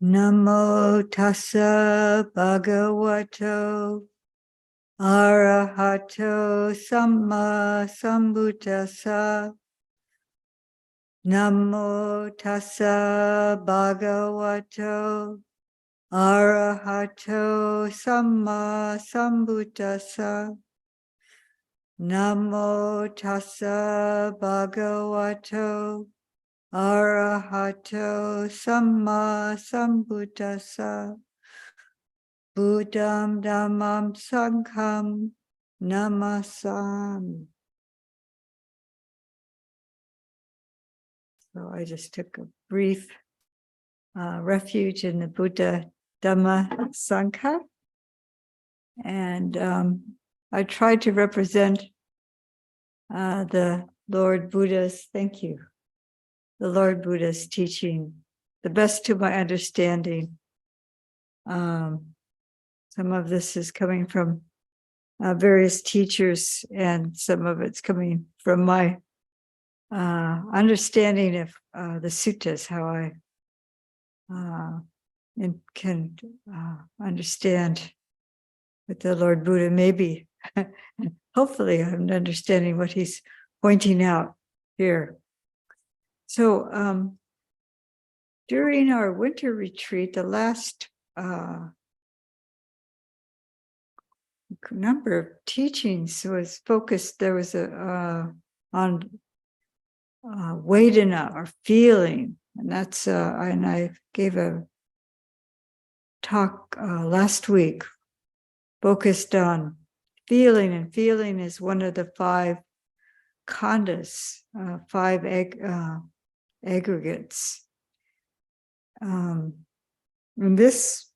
Namo tassa bhagavato arahato samma sambuddhassa. Namo tassa bhagavato arahato samma sambuddhassa. Namo tassa bhagavato arahato samma sambuddhassa. Buddham dhammam sangham namasami. So I just took a brief refuge in the Buddha Dhamma Sangha, and I tried to represent the Lord Buddha's, thank you, the Lord Buddha's teaching, the best to my understanding. Some of this is coming from various teachers, and some of it's coming from my understanding of the suttas, how I can understand what the Lord Buddha maybe, hopefully I'm understanding what he's pointing out here. So during our winter retreat, the last number of teachings was focused, there was on Vedana, or feeling, and that's and I gave a talk last week focused on feeling, and feeling is one of the five khandhas, five aggregates. And this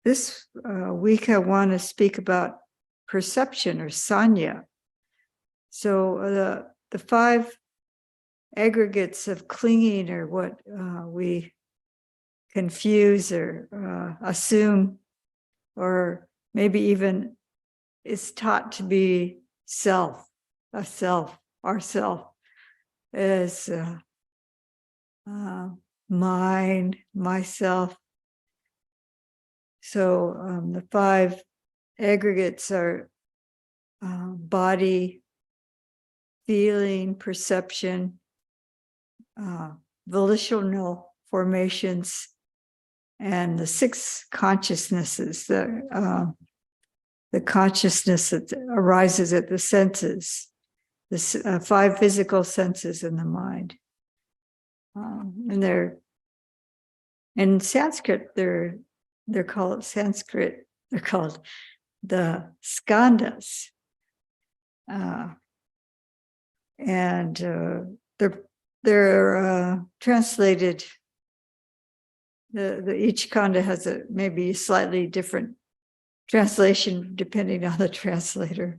week I want to speak about perception, or sanya. So the five aggregates of clinging, or what we confuse or assume, or maybe even is taught to be self, a self, ourself, as mind, myself. So the five aggregates are body, feeling, perception, volitional formations, and the six consciousnesses, the consciousness that arises at the senses, the five physical senses in the mind. And they're in Sanskrit, they're called the skandhas. And they're translated, each khandha has a maybe slightly different translation depending on the translator.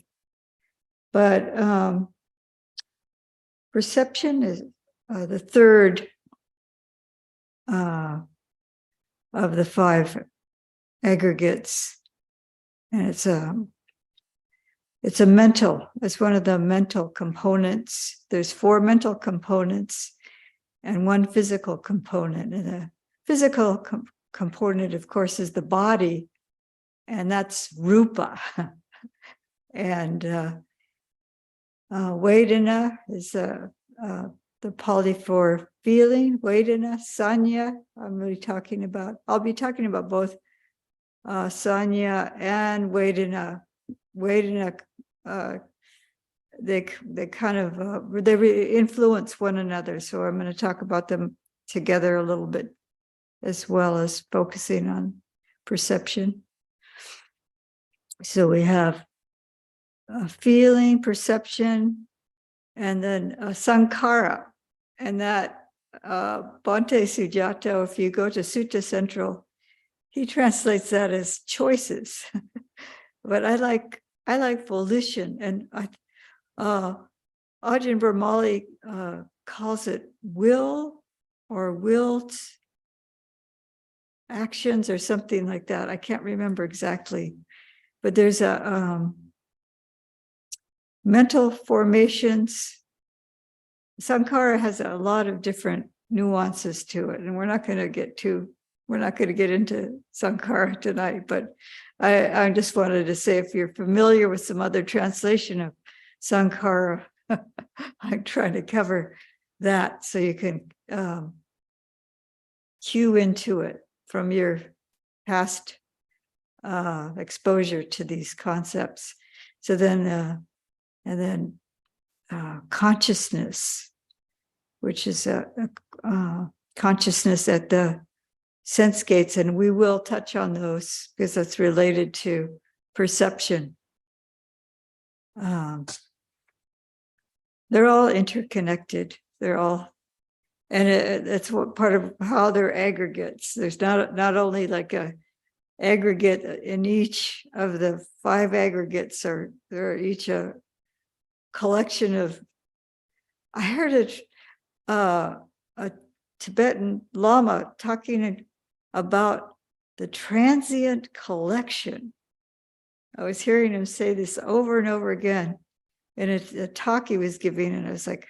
But perception is the third of the five aggregates, and it's one of the mental components. There's four mental components and one physical component. And the physical component, of course, is the body, and that's rupa. And Vedana is the Pali for feeling, Vedana, Sanya. I'll be talking about both Sanya and Vedana. Vedana, they kind of they influence one another. So I'm going to talk about them together a little bit, as well as focusing on perception. So we have feeling, perception, and then sankhara. And that Bhante Sujato, if you go to Sutta Central, he translates that as choices. But I like volition, and Ajahn Brahmali calls it will, or willed actions, or something like that. I can't remember exactly, but there's a mental formations. Sankhara has a lot of different nuances to it, and we're we're not going to get into Sankara tonight, but I just wanted to say, if you're familiar with some other translation of Sankara, I'm trying to cover that so you can cue into it from your past exposure to these concepts. So then, and then consciousness, which is a consciousness at the sense gates, and we will touch on those because that's related to perception. They're all interconnected. They're all, and that's what part of how they're aggregates. There's not only like a aggregate in each of the 5 aggregates, or they're each a collection of. I heard a Tibetan Lama talking about the transient collection. I was hearing him say this over and over again in a talk he was giving, and I was like,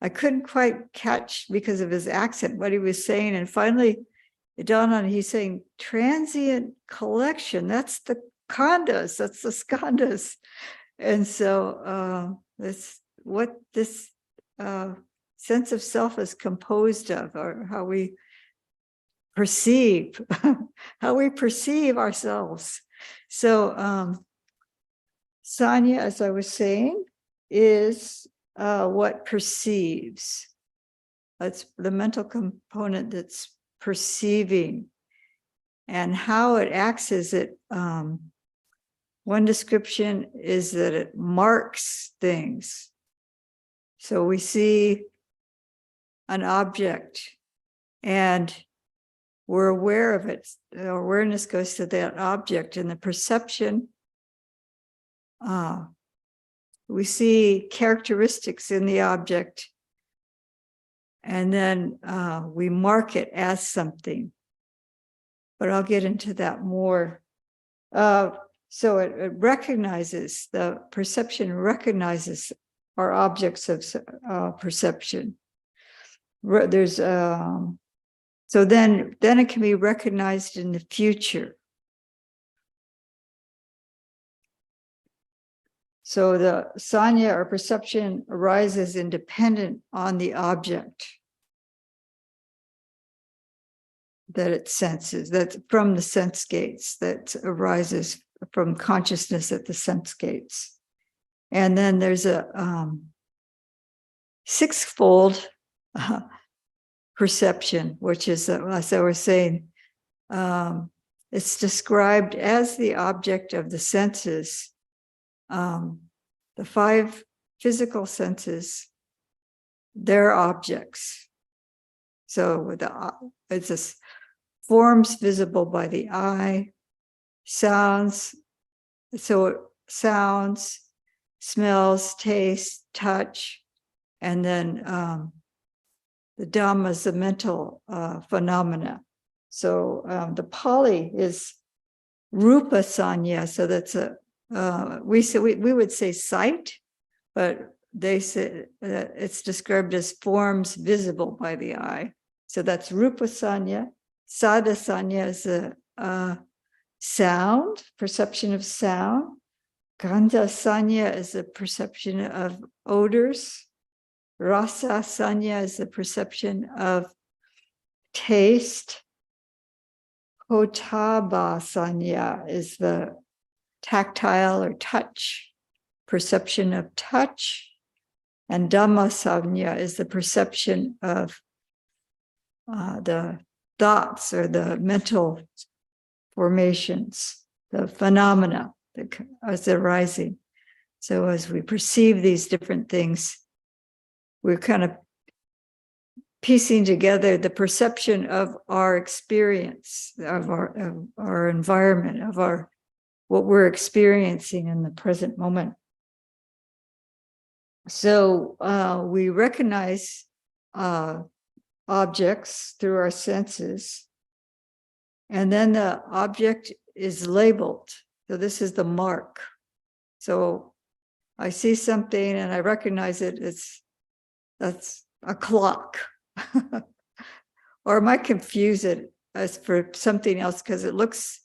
I couldn't quite catch because of his accent what he was saying, and finally it dawned on me, he's saying transient collection. That's the khandhas, that's the skandhas, and so that's what this sense of self is composed of, or how we perceive ourselves. So Sanya, as I was saying, is what perceives. That's the mental component that's perceiving, and how it acts is it. One description is that it marks things. So we see an object and we're aware of it. The awareness goes to that object, and the perception, we see characteristics in the object, and then we mark it as something. But I'll get into that more. So it recognizes, the perception recognizes our objects of perception. There's so then it can be recognized in the future. So the sanya, or perception, arises independent on the object that it senses, that's from the sense gates, that arises from consciousness at the sense gates. And then there's a sixfold perception, which is, as I was saying, it's described as the object of the senses. The 5 physical senses, they're objects. So it's just forms visible by the eye, sounds, so sounds, smells, taste, touch, and then the dhammas, the mental phenomena. So the Pali is rupa sanya, so that's a we would say sight, but they say that it's described as forms visible by the eye. So that's rupa sanya. Sada sanya is a sound, perception of sound. Gandha sanya is a perception of odors. Rasa sanya is the perception of taste. Potaba sanya is the tactile or touch, perception of touch. And Dhamma sanya is the perception of the thoughts or the mental formations, the phenomena that is arising. So as we perceive these different things, we're kind of piecing together the perception of our experience, of our environment, of what we're experiencing in the present moment. So we recognize objects through our senses, and then the object is labeled. So this is the mark. So I see something and I recognize it. That's a clock. Or I might confuse it. as for something else because it looks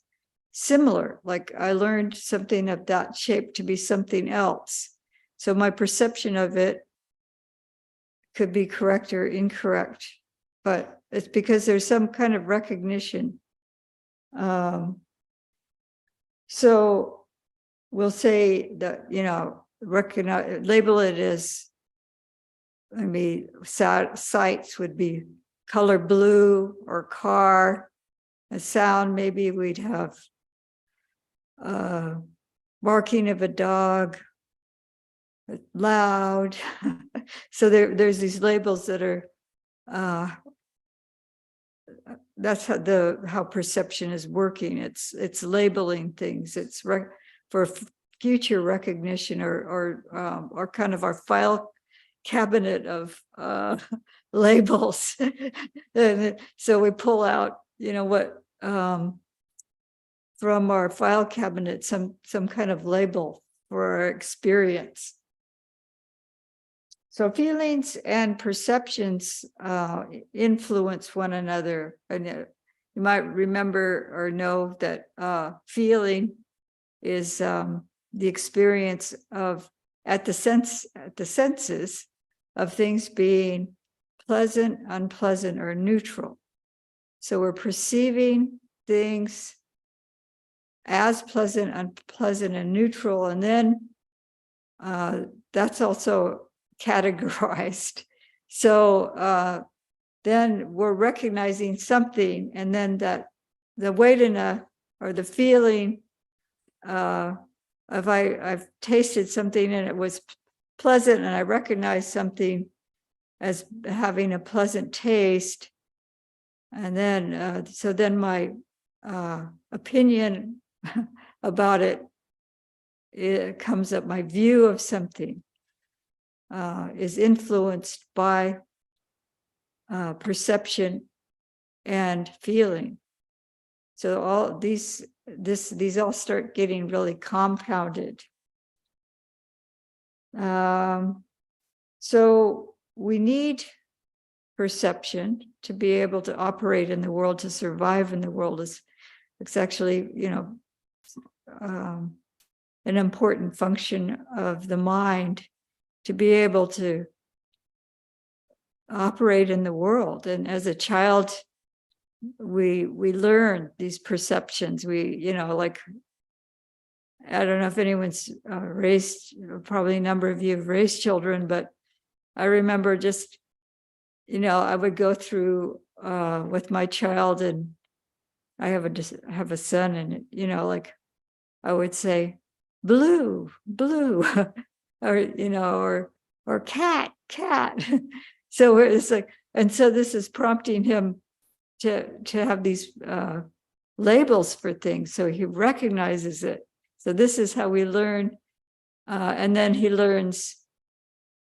similar. Like I learned something of that shape to be something else. So my perception of it could be correct or incorrect, but it's because there's some kind of recognition. So we'll say that, recognize, label it as, sights would be color blue, or car. A sound, maybe we'd have barking of a dog, loud. So there's these labels that are, that's how perception is working. It's labeling things. It's for future recognition, or kind of our file cabinet of labels. And so we pull out, what from our file cabinet, some kind of label for our experience. So feelings and perceptions influence one another. And you might remember or know that feeling is the experience of at the senses of things being pleasant, unpleasant, or neutral. So we're perceiving things as pleasant, unpleasant, and neutral, and then that's also categorized. So then we're recognizing something, and then that the Vedana, or the feeling, if I've tasted something and it was pleasant, and I recognize something as having a pleasant taste, and then so then my opinion about it comes up. My view of something is influenced by perception and feeling. So all these all start getting really compounded. So we need perception to be able to operate in the world, to survive in the world. It's actually, an important function of the mind, to be able to operate in the world. And as a child, we learn these perceptions. We, like, I don't know if anyone's raised, probably a number of you have raised children, but I remember just, I would go through with my child, and I have a son, and like I would say, blue, blue, or cat, cat. So it's like, and so this is prompting him to have these labels for things, so he recognizes it. So this is how we learn, and then he learns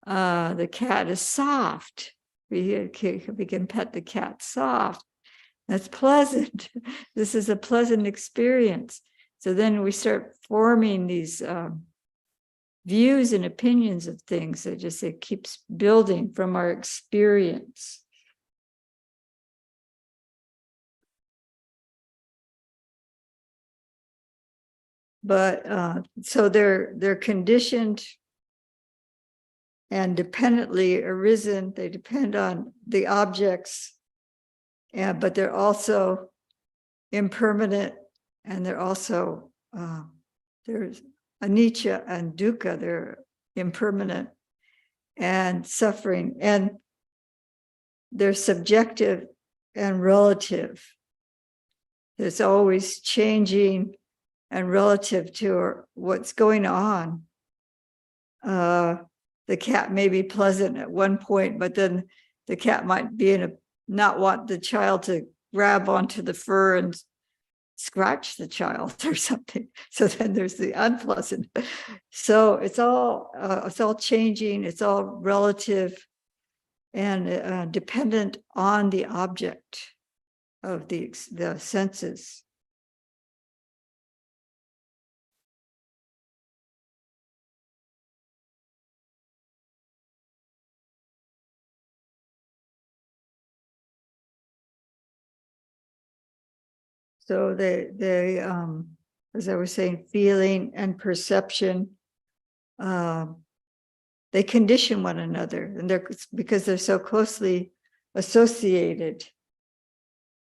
the cat is soft. We can pet the cat soft. That's pleasant. This is a pleasant experience. So then we start forming these views and opinions of things. It keeps building from our experience. But so they're conditioned and dependently arisen. They depend on the objects, but they're also impermanent, and they're also there's anicca and dukkha. They're impermanent and suffering, and they're subjective and relative. It's always changing and relative to what's going on. The cat may be pleasant at one point, but then the cat might be not want the child to grab onto the fur and scratch the child or something. So then there's the unpleasant. So it's all changing. It's all relative and dependent on the object of the senses. So they as I was saying, feeling and perception, they condition one another, and because they're so closely associated.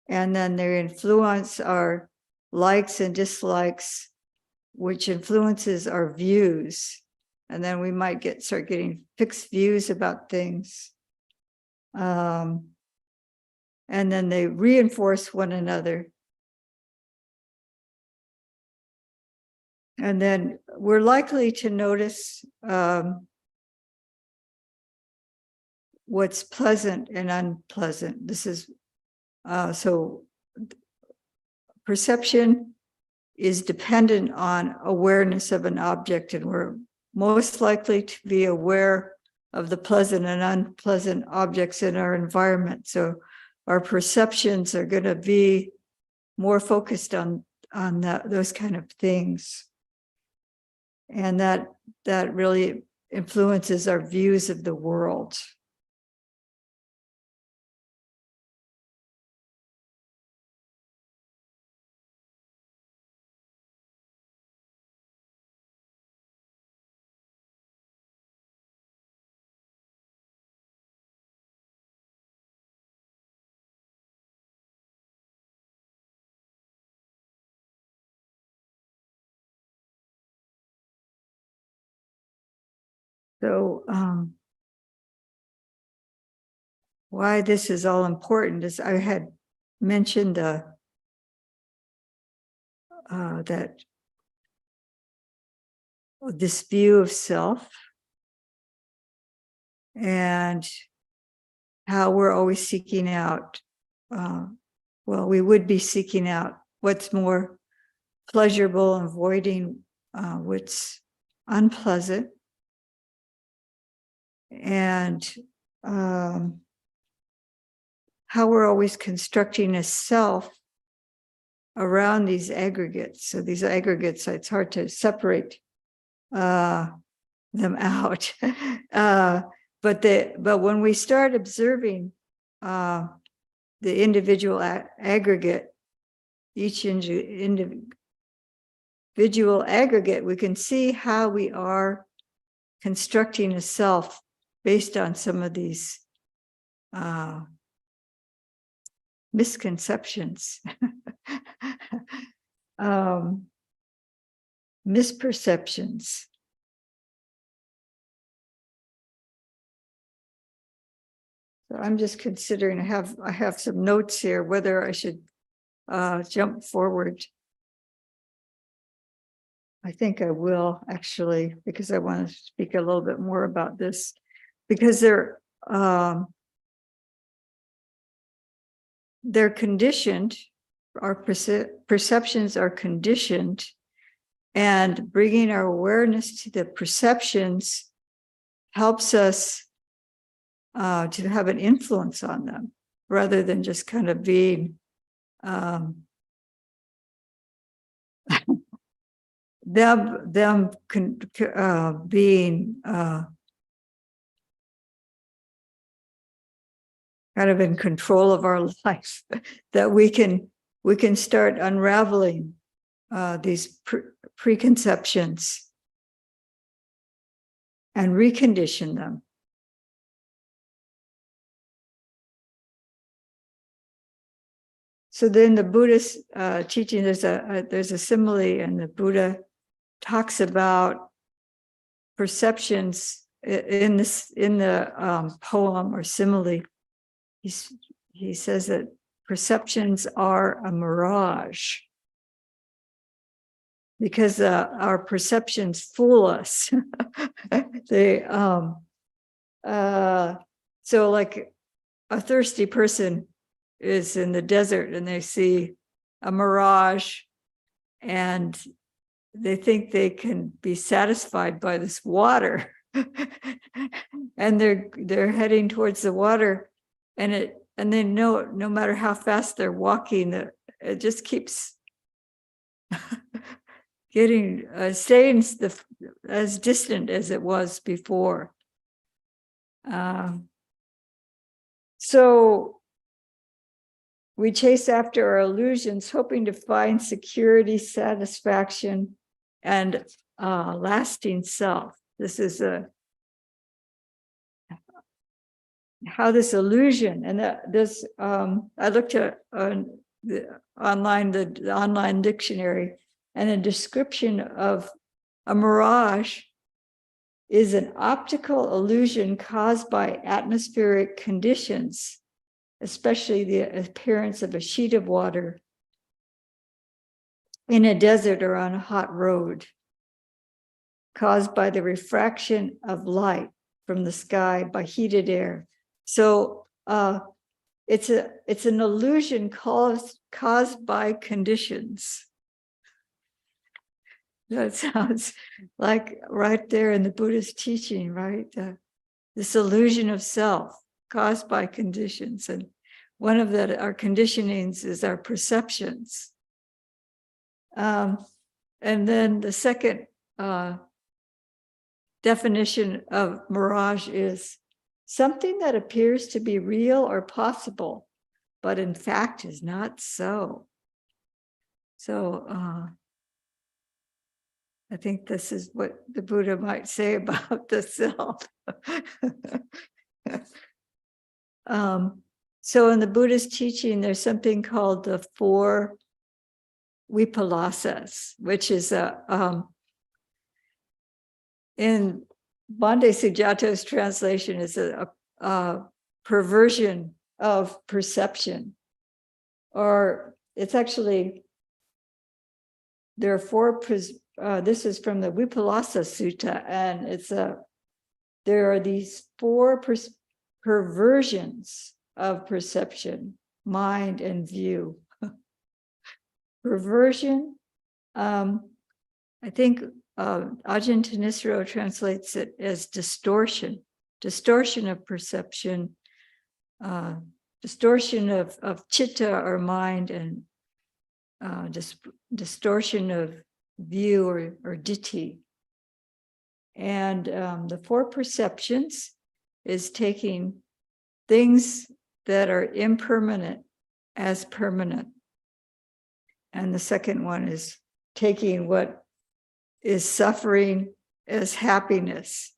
And then they influence our likes and dislikes, which influences our views. And then we might start getting fixed views about things. And then they reinforce one another. And then we're likely to notice what's pleasant and unpleasant. This is so perception is dependent on awareness of an object, and we're most likely to be aware of the pleasant and unpleasant objects in our environment. So our perceptions are going to be more focused on those kind of things. And that really influences our views of the world. So why this is all important is I had mentioned that this view of self and how we're always seeking out, we would be seeking out what's more pleasurable and avoiding what's unpleasant. And how we're always constructing a self around these aggregates. So these aggregates, it's hard to separate them out. But when we start observing the individual aggregate, each individual aggregate, we can see how we are constructing a self based on some of these misconceptions, misperceptions. So I'm just considering, I have some notes here, whether I should jump forward. I think I will, actually, because I want to speak a little bit more about this, because they're conditioned, our perceptions are conditioned, and bringing our awareness to the perceptions helps us to have an influence on them, rather than just kind of being being kind of in control of our life. That we can start unraveling these preconceptions and recondition them. So then the Buddhist teaching, there's a simile, and the Buddha talks about perceptions in the poem or simile. He says that perceptions are a mirage, because our perceptions fool us. They so like a thirsty person is in the desert and they see a mirage and they think they can be satisfied by this water. And they're heading towards the water, and they know no matter how fast they're walking, it just keeps getting staying as distant as it was before. So We chase after our illusions, hoping to find security, satisfaction, and lasting self. This is how this illusion, and this I looked at the online dictionary, and a description of a mirage is an optical illusion caused by atmospheric conditions, especially the appearance of a sheet of water in a desert or on a hot road, caused by the refraction of light from the sky by heated air. So it's an illusion caused by conditions. That sounds like right there in the Buddhist teaching, right? This illusion of self caused by conditions. And one of our conditionings is our perceptions. And then the second definition of mirage is something that appears to be real or possible, but in fact is not so. So I think this is what the Buddha might say about the self. So in the Buddhist teaching, there's something called the 4 vipalasas, which is in Bhante Sujato's translation is a perversion of perception, or it's actually, there are 4, this is from the Vipalasa Sutta, and there are these 4 perversions of perception, mind, and view. Perversion, I think Ajahn Thanissaro translates it as distortion of perception, distortion of chitta or mind, and distortion of view or ditthi. And the 4 perceptions is taking things that are impermanent as permanent. And the second one is taking what is suffering as happiness.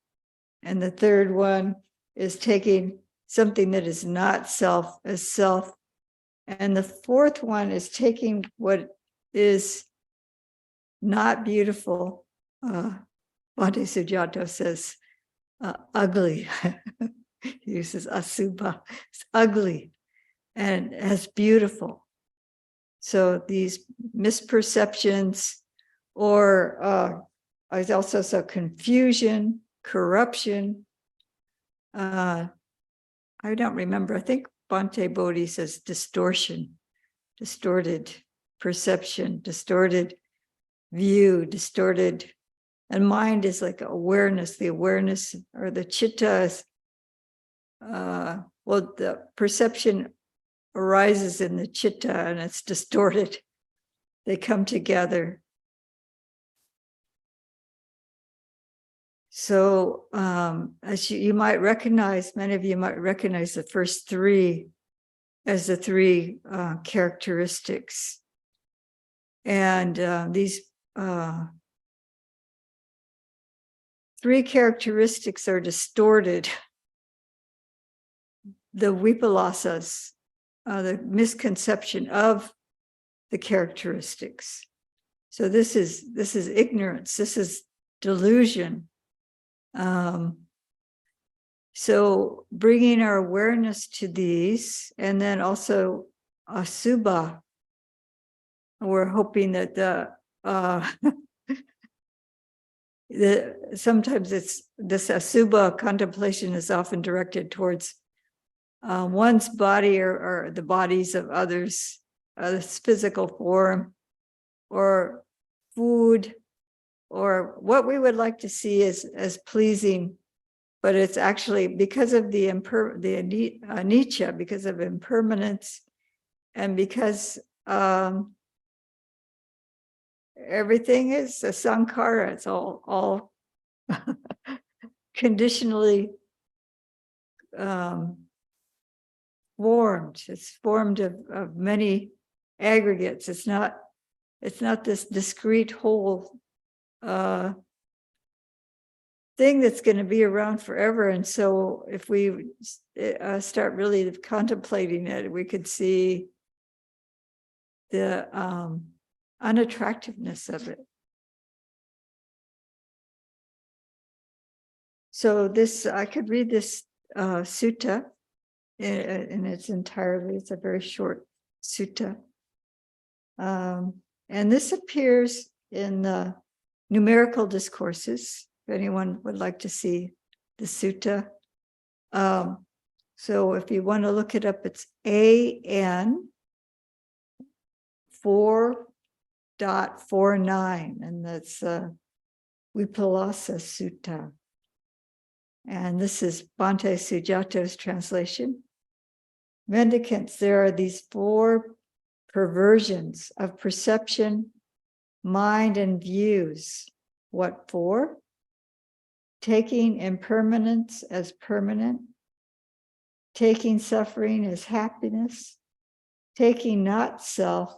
And the third one is taking something that is not self as self. And the fourth one is taking what is not beautiful. Bhante Sujato says ugly. He uses asubha. It's ugly and as beautiful. So these misperceptions, or I also saw confusion, corruption. I don't remember. I think Bhante Bodhi says distortion, distorted perception, distorted view, distorted, and mind is like awareness. The awareness or the chitta is, well, the perception arises in the chitta and it's distorted. They come together. So as you might recognize, many of you might recognize the first 3 as the 3 characteristics. And these 3 characteristics are distorted. The vipalasas, the misconception of the characteristics. So this is ignorance. This is delusion. So bringing our awareness to these, and then also asubha. We're hoping that sometimes it's this asubha contemplation is often directed towards one's body or the bodies of others, this physical form, or food, or what we would like to see as pleasing, but it's actually because of the anicca, because of impermanence, and because everything is a sankhara. It's all conditionally formed. It's formed of many aggregates. It's not this discrete whole thing that's going to be around forever. And so if we start really contemplating it, we could see the unattractiveness of it. So this, I could read this sutta in its entirety. It's a very short sutta. And this appears in the numerical discourses, if anyone would like to see the sutta. So if you want to look it up, it's AN 4.49, and that's Vipallasa Sutta. And this is Bhante Sujato's translation. Mendicants, there are these 4 perversions of perception, mind, and views. What for? Taking impermanence as permanent, taking suffering as happiness, taking not self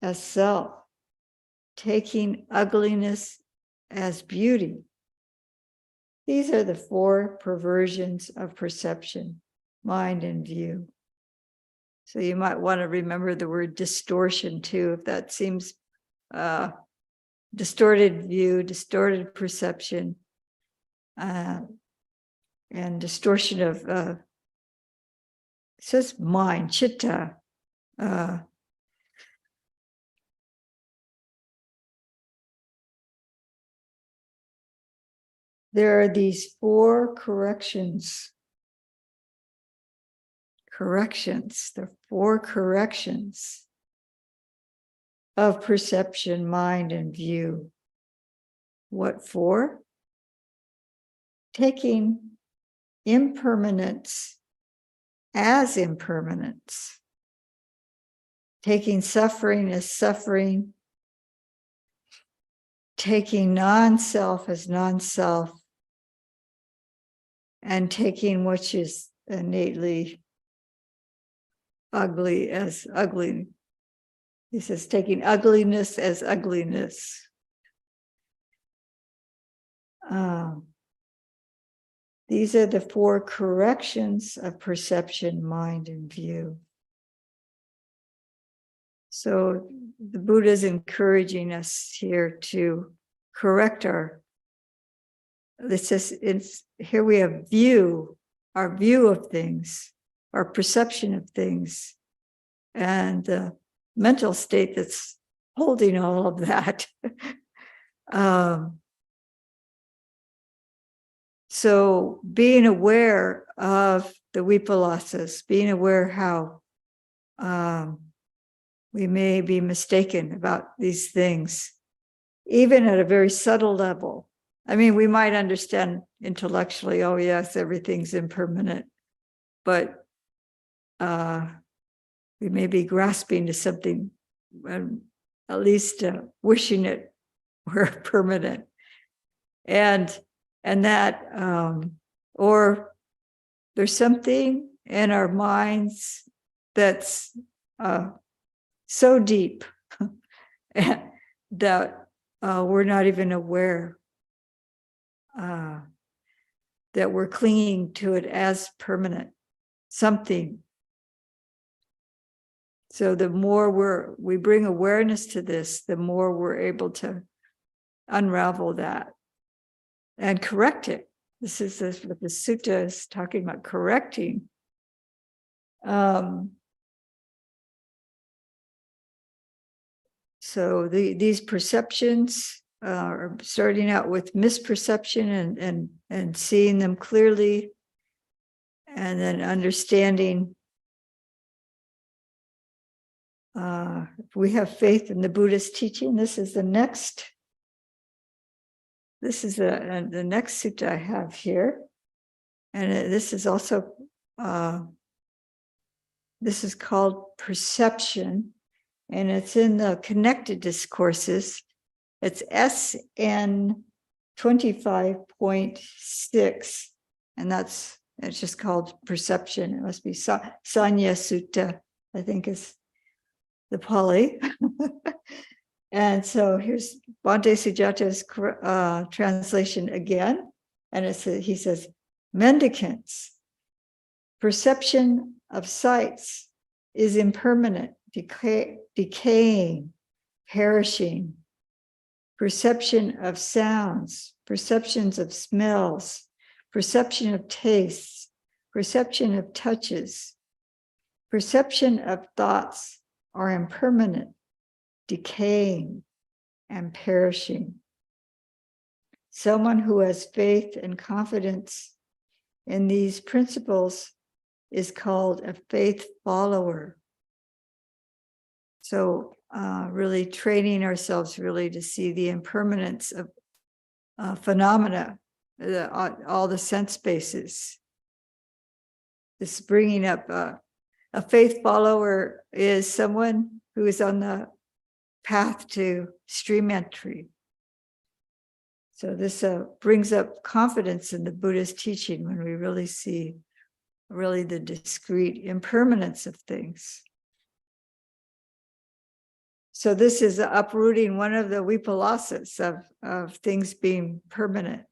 as self, taking ugliness as beauty. These are the 4 perversions of perception, mind, and view. So you might want to remember the word distortion too, if that seems distorted view, distorted perception, and distortion of, it says mind, chitta. There are these 4 corrections, the 4 corrections of perception, mind, and view. What for? Taking impermanence as impermanence, taking suffering as suffering, taking non-self as non-self, and taking which is innately ugly as ugly. He says, taking ugliness as ugliness. These are the 4 corrections of perception, mind, and view. So the Buddha is encouraging us here to correct here we have view, our view of things, our perception of things, and the mental state that's holding all of that. So being aware of the vipallasas, being aware how we may be mistaken about these things, even at a very subtle level. I mean, we might understand intellectually, oh yes, everything's impermanent, but we may be grasping to something, at least wishing it were permanent. And that, or there's something in our minds that's so deep that we're not even aware that we're clinging to it as permanent, something. So the more we bring awareness to this, the more we're able to unravel that and correct it. This is what the sutta is talking about, correcting. So these perceptions are starting out with misperception and seeing them clearly, and then understanding. If we have faith in the Buddhist teaching, this is the next. This is the next sutta I have here, and this is also this is called perception, and it's in the connected discourses. It's SN 25.6, and that's It's just called perception. It must be Sanya Sutta, I think is the Pali. And so here's Bhante Sujata's translation again. And he says, mendicants, perception of sights is impermanent, decaying, perishing. Perception of sounds, perceptions of smells, perception of tastes, perception of touches, perception of thoughts are impermanent, decaying, and perishing. Someone who has faith and confidence in these principles is called a faith follower. So really training ourselves really to see the impermanence of phenomena, all the sense bases. This bringing up a faith follower is someone who is on the path to stream entry. So this brings up confidence in the Buddha's teaching when we really see really the discrete impermanence of things. So this is uprooting one of the vipalasas of things being permanent.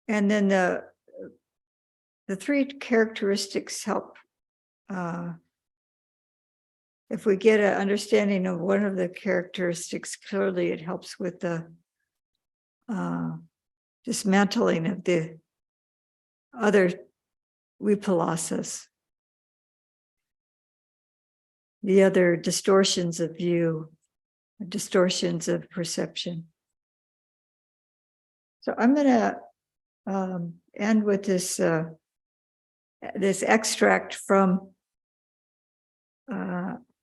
And then the three characteristics help. If we get an understanding of one of the characteristics clearly, it helps with the dismantling of the other vipalasas, the other distortions of view, distortions of perception. So I'm going to end with this this extract from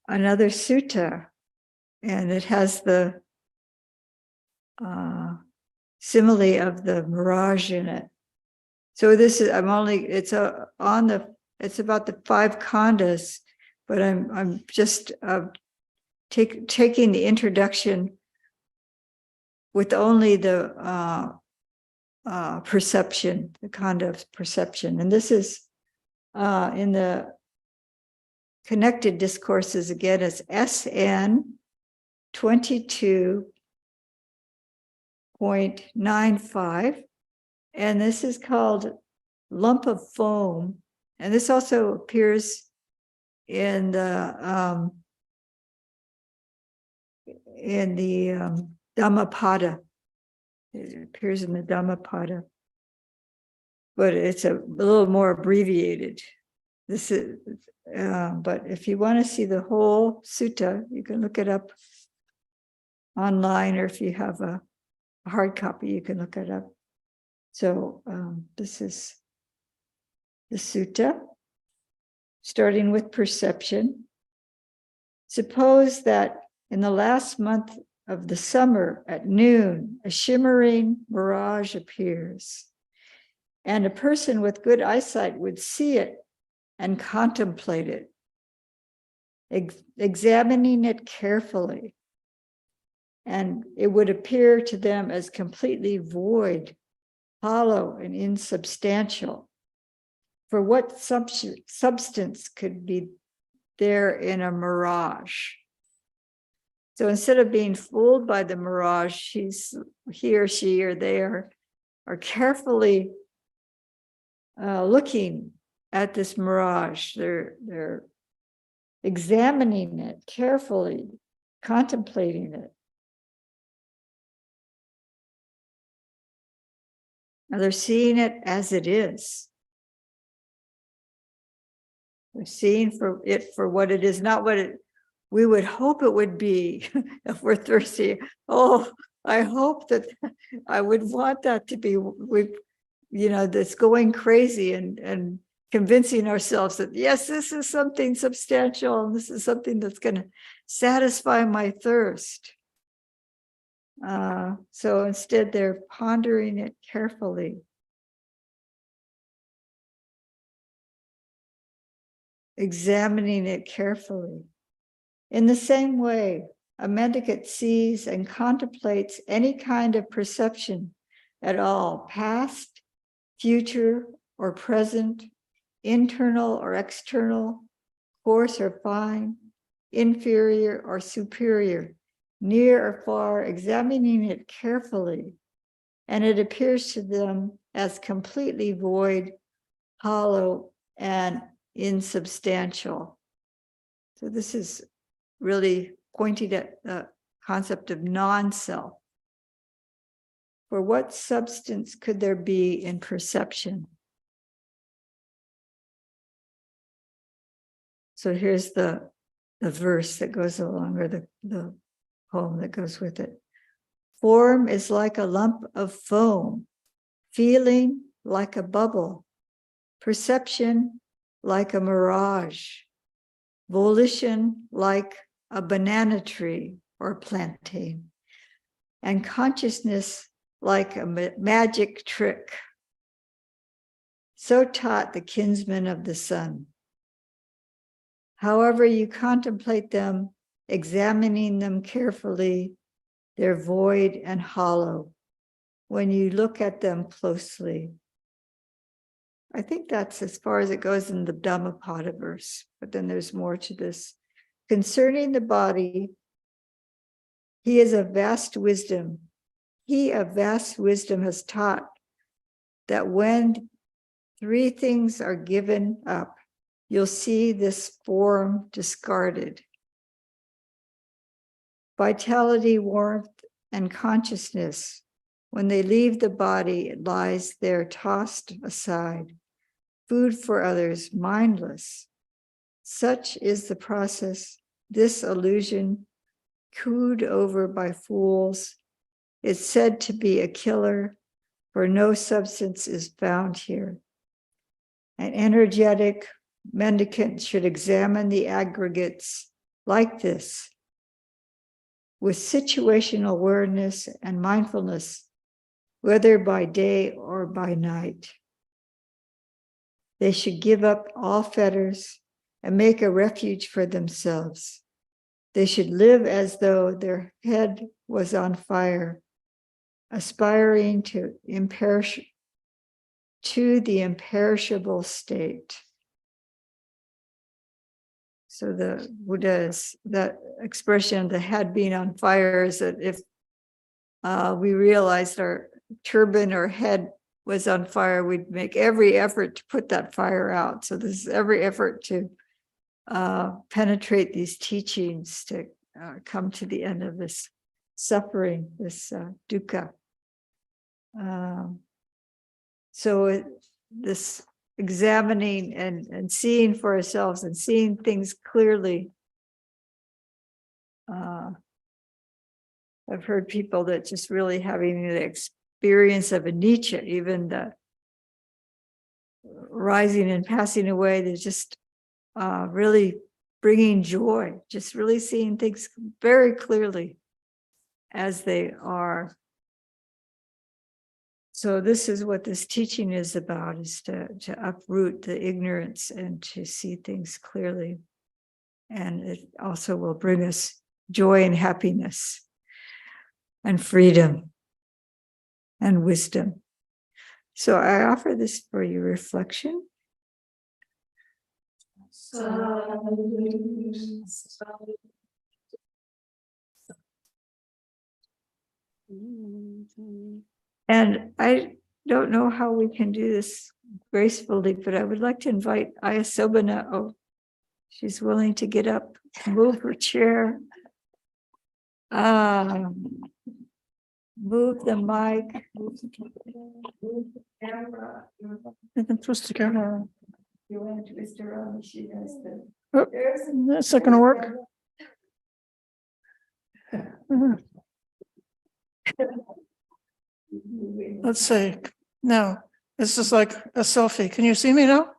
another sutta, and it has the simile of the mirage in it. So this is it's about the five khandhas, but I'm just taking the introduction with only the perception, the khandha of perception, and this is in the connected discourses again as SN 22.95, and this is called lump of foam, and this also appears in the Dhammapada. It appears in the Dhammapada, but it's a little more abbreviated. This is, but if you want to see the whole sutta, you can look it up online, or if you have a hard copy, you can look it up. So this is the sutta, starting with perception. Suppose that in the last month of the summer at noon, a shimmering mirage appears, and a person with good eyesight would see it and contemplate it, examining it carefully, and it would appear to them as completely void, hollow, and insubstantial. For what substance could be there in a mirage? So instead of being fooled by the mirage, he or she or they are carefully looking at this mirage. They're examining it carefully, contemplating it. Now they're seeing it as it is. They're seeing it for what it is, not what we would hope it would be if we're thirsty. Oh, I hope that I would want that to be, that's going crazy and convincing ourselves that, yes, this is something substantial and this is something that's going to satisfy my thirst. So instead, they're pondering it carefully. examining it carefully. In the same way, a mendicant sees and contemplates any kind of perception at all, past, future, or present, internal or external, coarse or fine, inferior or superior, near or far, examining it carefully, and it appears to them as completely void, hollow, and insubstantial. So this is really pointing at the concept of non-self. For what substance could there be in perception? So here's the verse that goes along, or the poem that goes with it. Form is like a lump of foam, feeling like a bubble, perception like a mirage, volition like a banana tree or plantain, and consciousness like a magic trick. So taught the kinsmen of the sun. However you contemplate them, examining them carefully, they're void and hollow when you look at them closely. I think that's as far as it goes in the Dhammapada verse, but then there's more to this. Concerning the body, he is of vast wisdom. He of vast wisdom has taught that when three things are given up, you'll see this form discarded. Vitality, warmth, and consciousness, when they leave the body, it lies there tossed aside, food for others, mindless. Such is the process, this illusion, cooed over by fools, is said to be a killer, for no substance is found here. An energetic mendicant should examine the aggregates like this, with situational awareness and mindfulness, whether by day or by night. They should give up all fetters and make a refuge for themselves. They should live as though their head was on fire, aspiring to the imperishable state. So the Buddha's, that expression, the head being on fire, is that if we realized our turban or head was on fire, we'd make every effort to put that fire out. So this is every effort to penetrate these teachings, to come to the end of this suffering, this dukkha. This examining and seeing for ourselves and seeing things clearly. I've heard people that just really having the experience of anicca, even the rising and passing away, they're just really bringing joy, just really seeing things very clearly as they are. So this is what this teaching is about, is to uproot the ignorance and to see things clearly. And it also will bring us joy and happiness and freedom and wisdom. So I offer this for your reflection. And I don't know how we can do this gracefully, but I would like to invite Ayasobana. Oh, she's willing to get up, move her chair, move the mic, move the camera. You can twist the camera. You want to twist around? She has the. Oh, that's not going to work. Let's see. Now, this is like a selfie. Can you see me now?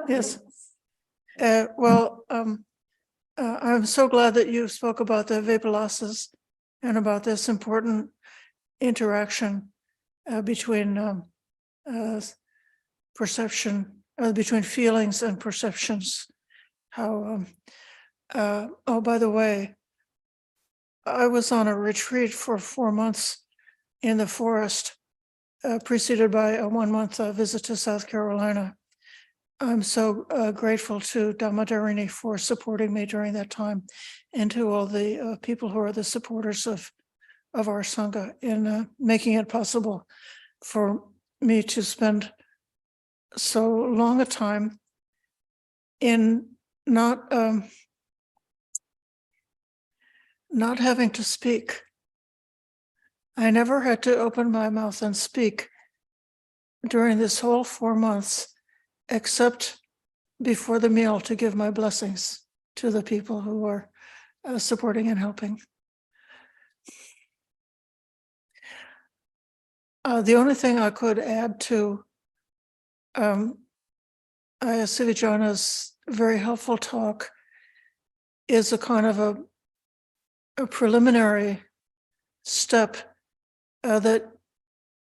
Yes. I'm so glad that you spoke about the Vipalasas and about this important interaction between perception between feelings and perceptions. How, oh, by the way, I was on a retreat for 4 months in the forest, preceded by a 1-month visit to South Carolina. I'm so grateful to Dhammadharini for supporting me during that time, and to all the people who are the supporters of our Sangha in making it possible for me to spend so long a time in not having to speak. I never had to open my mouth and speak during this whole 4 months, except before the meal to give my blessings to the people who are supporting and helping. The only thing I could add to Sivijana's very helpful talk is a kind of a preliminary step that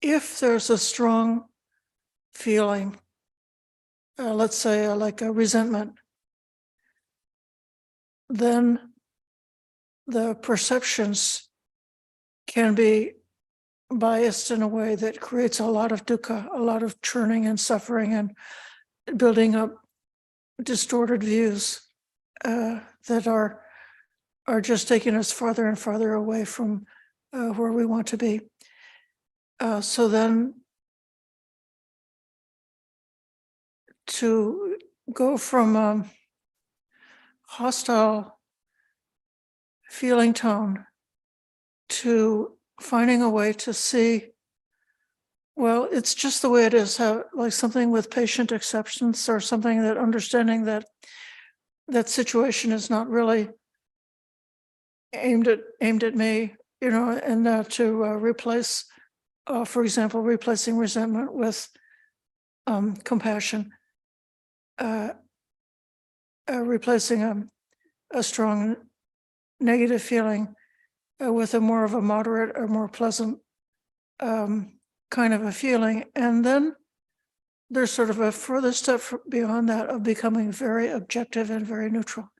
if there's a strong feeling, let's say like a resentment, then the perceptions can be biased in a way that creates a lot of dukkha, a lot of churning and suffering, and building up distorted views that are just taking us farther and farther away from where we want to be. So then to go from hostile feeling tone to finding a way to see, well, it's just the way it is, how, like something with patient acceptance, or something that understanding that that situation is not really aimed at me, you know, and to replace, for example, replacing resentment with compassion, replacing a strong negative feeling with a more of a moderate or more pleasant kind of a feeling. And then there's sort of a further step beyond that of becoming very objective and very neutral.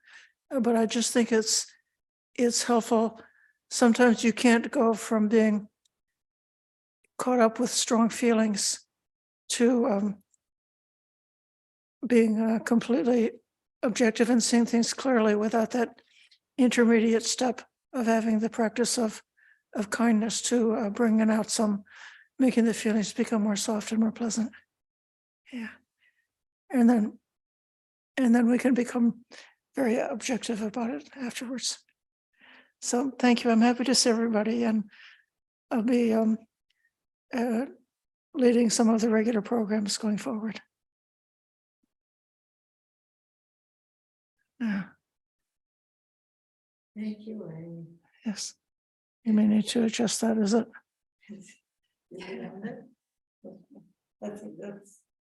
But I just think it's helpful. Sometimes you can't go from being caught up with strong feelings to being completely objective and seeing things clearly without that intermediate step of having the practice of kindness to bringing out some, making the feelings become more soft and more pleasant. Yeah. And then we can become very objective about it afterwards. So thank you. I'm happy to see everybody, and I'll be leading some of the regular programs going forward. Yeah. Thank you, Amy. Yes. You may need to adjust that, is it? Yeah. That's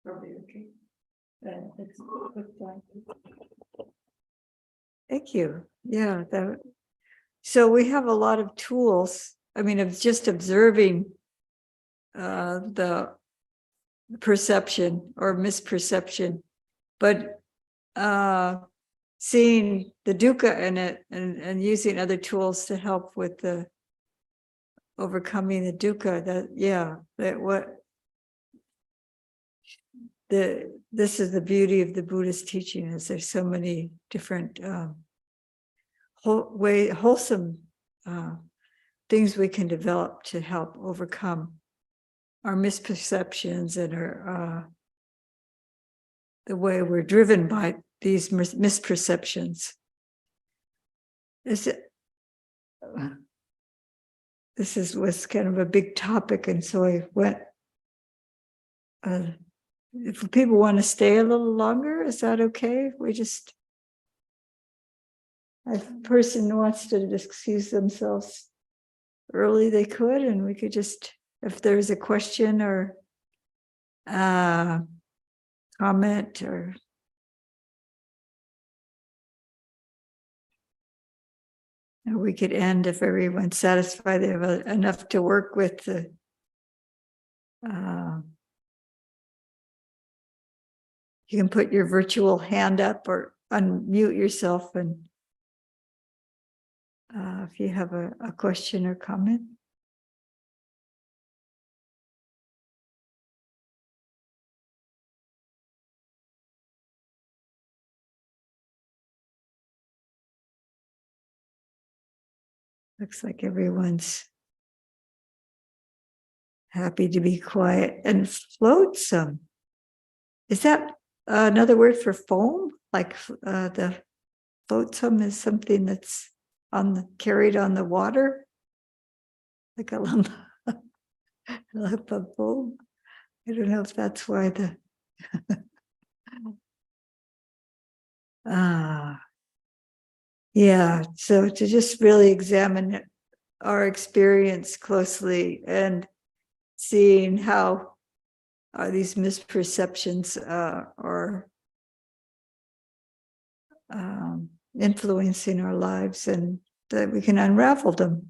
probably okay. That's good time. Thank you. Yeah. So we have a lot of tools. I mean, of just observing the perception or misperception, but seeing the dukkha in it and using other tools to help with the overcoming the dukkha. This is the beauty of the Buddhist teaching, is there's so many different wholesome things we can develop to help overcome our misperceptions and our the way we're driven by these misperceptions. This was kind of a big topic, and so I went. If people want to stay a little longer, is that okay? If a person wants to excuse themselves early, they could, and we could just, if there's a question or comment, or we could end if everyone's satisfied they have enough to work with the You can put your virtual hand up or unmute yourself, and if you have a question or comment. Looks like everyone's happy to be quiet and flotsam. Is that another word for foam? Like the flotsam is something that's carried on the water, like a lump, lump of foam. I don't know if that's why the yeah. So to just really examine our experience closely and seeing how these misperceptions are influencing our lives, and that we can unravel them.